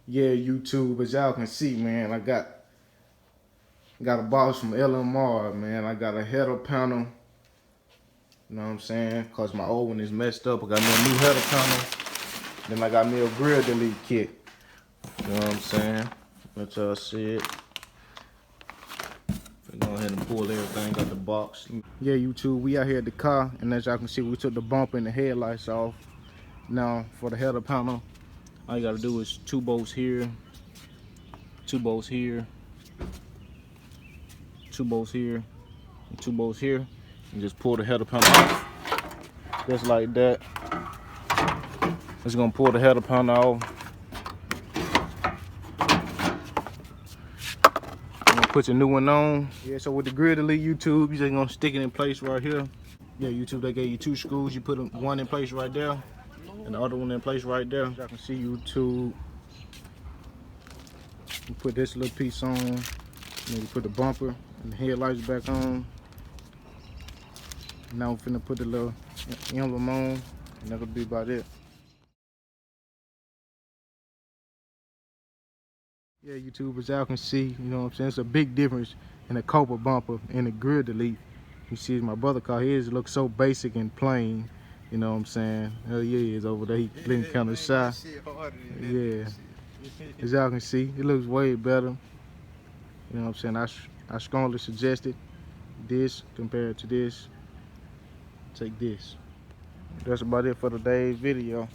Yeah, YouTube, as y'all can see, man, I got a box from LMR, man. I got a header panel, you know what I'm saying? Cause my old one is messed up. I got me a new header panel. Then I got me a grill delete kit. You know what I'm saying? Let y'all see it. Go ahead and pull everything out the box. Yeah, YouTube, we out here at the car, and as y'all can see, we took the bumper and the headlights off. Now, for the header panel, all you gotta do is 2 bolts here, 2 bolts here, 2 bolts here, and 2 bolts here, and just pull the header panel off, just like that. It's gonna pull the header panel off. I'm gonna put your new one on. Yeah, so with the Grille delete, YouTube, you just gonna stick it in place right here. Yeah, YouTube, they gave you 2 screws. You put one in place right there, and the other one in place right there. Y'all can see, YouTube. You put this little piece on, and then you put the bumper and the headlights back on. Now I'm finna put the little emblem on, and that'll be about it. Yeah, YouTube, as y'all can see, you know what I'm saying, it's a big difference in the copper bumper and the Grille delete. You see, my brother car, his looks so basic and plain, you know what I'm saying. Hell yeah, he is over there, he looking kind of shy. Yeah, as y'all can see, it looks way better. You know what I'm saying, I strongly suggested this compared to this. Take this. That's about it for today's video.